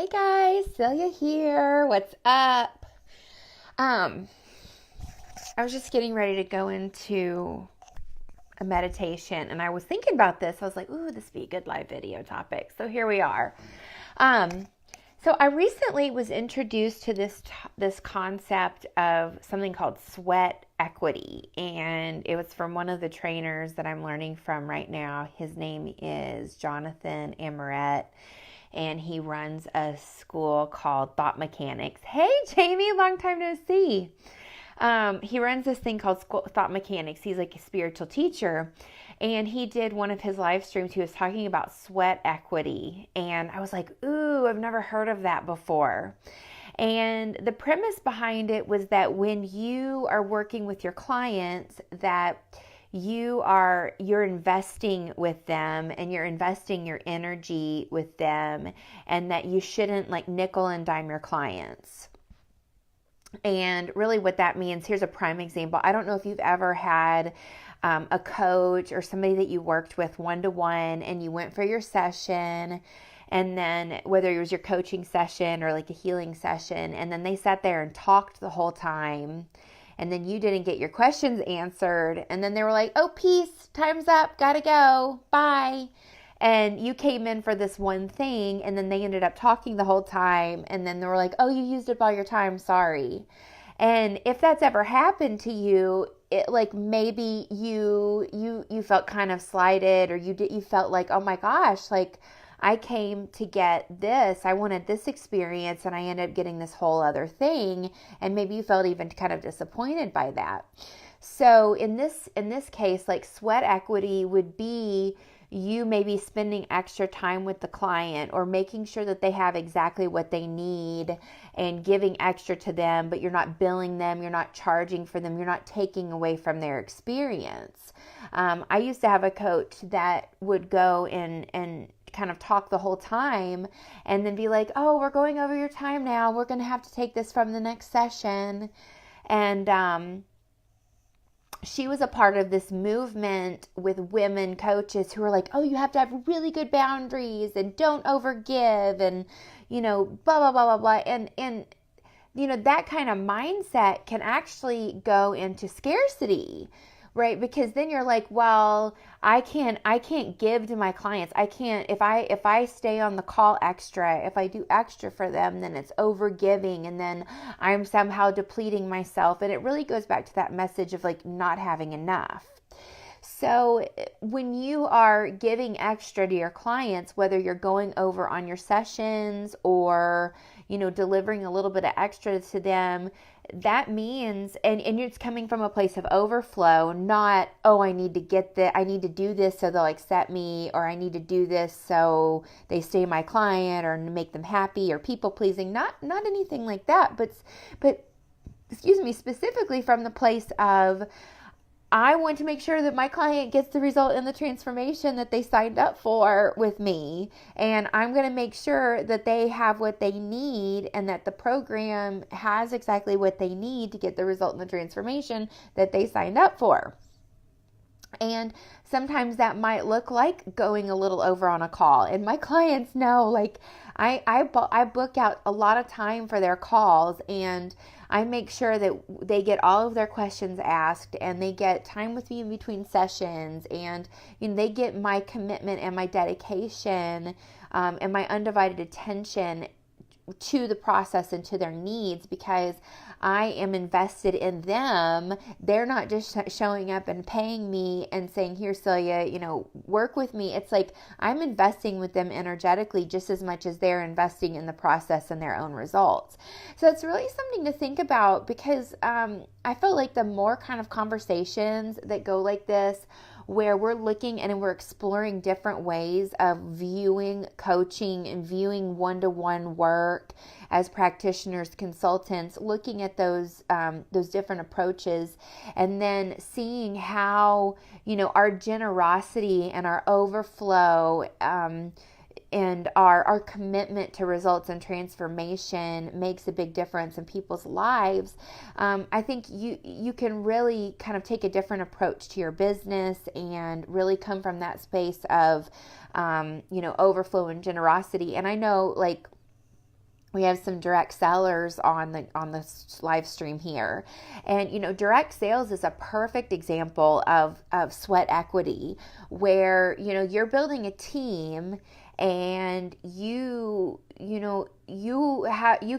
Hey guys, Celia here. What's up? Um, I was just getting ready to go into a meditation and I was thinking about this. I was like, ooh, this would be a good live video topic. So here we are. Um, so I recently was introduced to this concept of something called sweat equity, and it was from one of the trainers that I'm learning from right now. His name is Jonathan Amaret, and he runs a school called Thought Mechanics. Hey, Jamie, long time no see. He runs this thing called Thought Mechanics. He's like a spiritual teacher. And he did one of his live streams. He was talking about sweat equity. And I was like, ooh, I've never heard of that before. And the premise behind it was that when you are working with your clients, that you're investing with them and you're investing your energy with them, and that you shouldn't like nickel and dime your clients. And really what that means, here's a prime example. I don't know if you've ever had a coach or somebody that you worked with one-to-one and you went for your session, and then whether it was your coaching session or like a healing session, and then they sat there and talked the whole time, and then you didn't get your questions answered, and then they were like, oh, peace, time's up, gotta go, bye. And you came in for this one thing, and then they ended up talking the whole time, and then they were like, oh, you used up all your time, sorry. And if that's ever happened to you, it like maybe you felt kind of slighted, or you felt like, oh my gosh, like I came to get this, I wanted this experience, and I ended up getting this whole other thing, and maybe you felt even kind of disappointed by that. So in this case, like sweat equity would be you maybe spending extra time with the client, or making sure that they have exactly what they need and giving extra to them, but you're not billing them, you're not charging for them, you're not taking away from their experience. I used to have a coach that would go and kind of talk the whole time and then be like, oh, we're going over your time now, we're going to have to take this from the next session. And she was a part of this movement with women coaches who were like, oh, you have to have really good boundaries and don't overgive, and blah blah blah blah blah. And that kind of mindset can actually go into scarcity, right? Because then you're like, well, I can't give to my clients. I can't, if I stay on the call extra, if I do extra for them, then it's over giving, and then I'm somehow depleting myself. And it really goes back to that message of like not having enough. So when you are giving extra to your clients, whether you're going over on your sessions or, delivering a little bit of extra to them, that means, and it's coming from a place of overflow, not, oh, I need to do this so they'll accept me, or I need to do this so they stay my client or make them happy, or people pleasing, not anything like that, but excuse me, specifically from the place of, I want to make sure that my client gets the result in the transformation that they signed up for with me. And I'm going to make sure that they have what they need, and that the program has exactly what they need to get the result in the transformation that they signed up for. And sometimes that might look like going a little over on a call. And my clients know, like, I book out a lot of time for their calls, and I make sure that they get all of their questions asked, and they get time with me in between sessions, and they get my commitment and my dedication, and my undivided attention to the process and to their needs, because I am invested in them. They're not just showing up and paying me and saying, here, Celia, work with me. It's like I'm investing with them energetically just as much as they're investing in the process and their own results. So it's really something to think about, because I feel like the more kind of conversations that go like this, where we're looking and we're exploring different ways of viewing coaching and viewing one-to-one work as practitioners, consultants, looking at those different approaches, and then seeing how our generosity and our overflow and our commitment to results and transformation makes a big difference in people's lives. I think you can really kind of take a different approach to your business and really come from that space of overflow and generosity. And I know, like, we have some direct sellers on the live stream here. And direct sales is a perfect example of sweat equity, where you're building a team, and you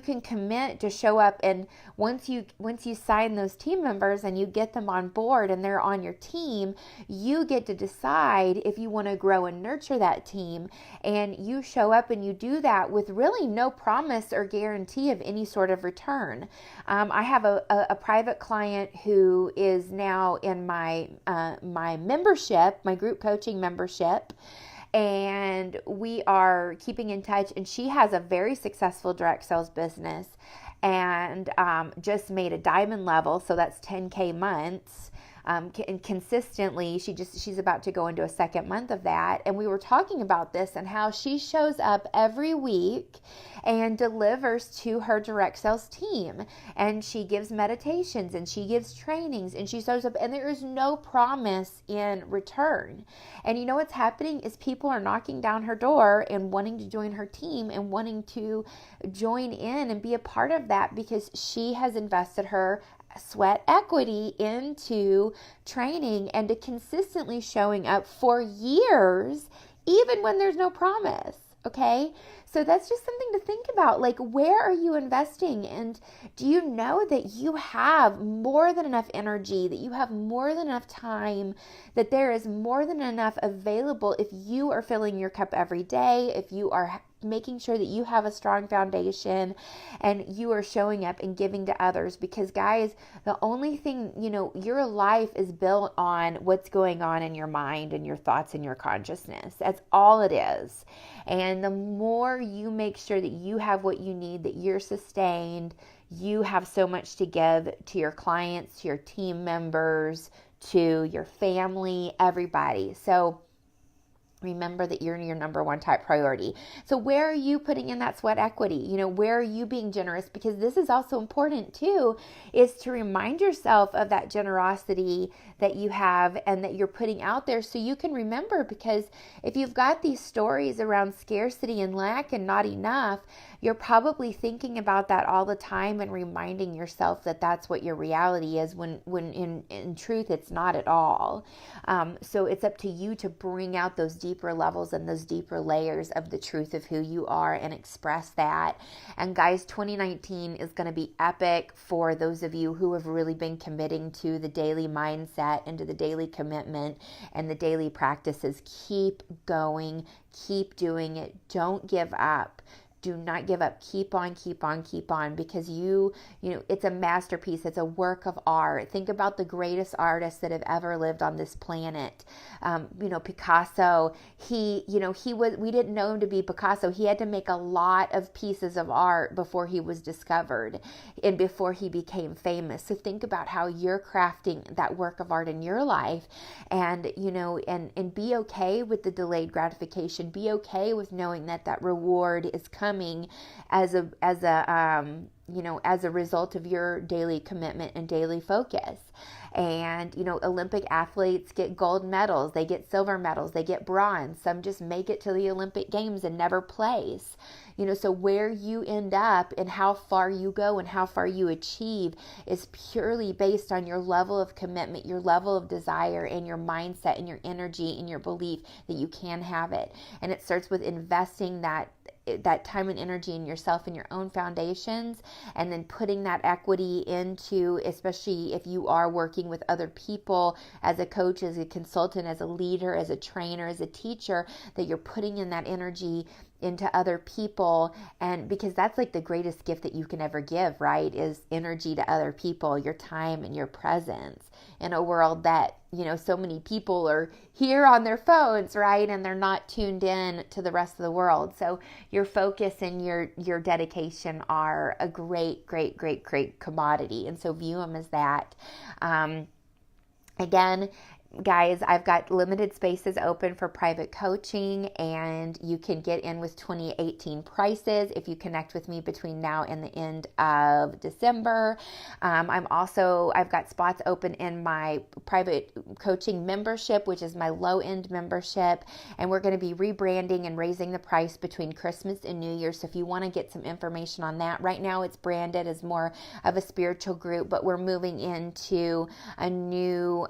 can commit to show up, and once you sign those team members and you get them on board and they're on your team, you get to decide if you want to grow and nurture that team, and you show up and you do that with really no promise or guarantee of any sort of return. I have a private client who is now in my membership, my group coaching membership, and we are keeping in touch, and she has a very successful direct sales business, and just made a diamond level, so that's 10K months. And consistently, she's about to go into a second month of that. And we were talking about this and how she shows up every week and delivers to her direct sales team. And she gives meditations and she gives trainings and she shows up, and there is no promise in return. And you know what's happening is people are knocking down her door and wanting to join her team and wanting to join in and be a part of that, because she has invested her sweat equity into training and to consistently showing up for years, even when there's no promise. Okay, so that's just something to think about. Like, where are you investing? And do you know that you have more than enough energy, that you have more than enough time, that there is more than enough available if you are filling your cup every day, if you are making sure that you have a strong foundation and you are showing up and giving to others? Because guys, the only thing, your life is built on what's going on in your mind and your thoughts and your consciousness. That's all it is. And the more you make sure that you have what you need, that you're sustained, you have so much to give to your clients, to your team members, to your family, everybody. So remember that you're your number one top priority. So where are you putting in that sweat equity? Where are you being generous? Because this is also important too, is to remind yourself of that generosity that you have and that you're putting out there, so you can remember. Because if you've got these stories around scarcity and lack and not enough, you're probably thinking about that all the time and reminding yourself that that's what your reality is, when in truth it's not at all. So it's up to you to bring out those deeper levels and those deeper layers of the truth of who you are and express that. And guys, 2019 is going to be epic for those of you who have really been committing to the daily mindset and to the daily commitment and the daily practices. Keep going, keep doing it. Don't give up. Do not give up. Keep on, keep on, keep on, because it's a masterpiece. It's a work of art. Think about the greatest artists that have ever lived on this planet. Picasso, we didn't know him to be Picasso. He had to make a lot of pieces of art before he was discovered and before he became famous. So think about how you're crafting that work of art in your life, and be okay with the delayed gratification. Be okay with knowing that reward is coming as a result of your daily commitment and daily focus. And Olympic athletes get gold medals, they get silver medals, they get bronze. Some just make it to the Olympic Games and never place. So where you end up and how far you go and how far you achieve is purely based on your level of commitment, your level of desire, and your mindset and your energy and your belief that you can have it. And it starts with investing that time and energy in yourself and your own foundations, and then putting that equity into, especially if you are working with other people as a coach, as a consultant, as a leader, as a trainer, as a teacher, that you're putting in that energy into other people. And because that's like the greatest gift that you can ever give, right, is energy to other people, your time and your presence in a world that so many people are here on their phones, right, and they're not tuned in to the rest of the world. So your focus and your dedication are a great commodity, and so view them as that. Again, guys, I've got limited spaces open for private coaching, and you can get in with 2018 prices if you connect with me between now and the end of December. I've got spots open in my private coaching membership, which is my low-end membership, and we're going to be rebranding and raising the price between Christmas and New Year. So if you want to get some information on that, right now it's branded as more of a spiritual group, but we're moving into a new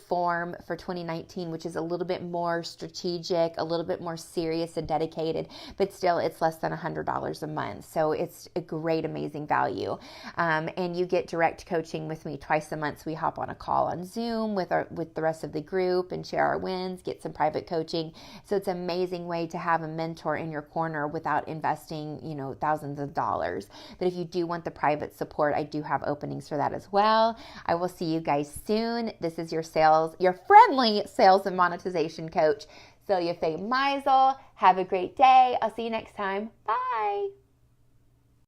form for 2019, which is a little bit more strategic, a little bit more serious and dedicated, but still it's less than $100 a month. So it's a great, amazing value. And you get direct coaching with me twice a month. So we hop on a call on Zoom with the rest of the group and share our wins, get some private coaching. So it's an amazing way to have a mentor in your corner without investing, thousands of dollars. But if you do want the private support, I do have openings for that as well. I will see you guys soon. This is your friendly sales and monetization coach, Celia Faye Meisel. Have a great day. I'll see you next time. Bye.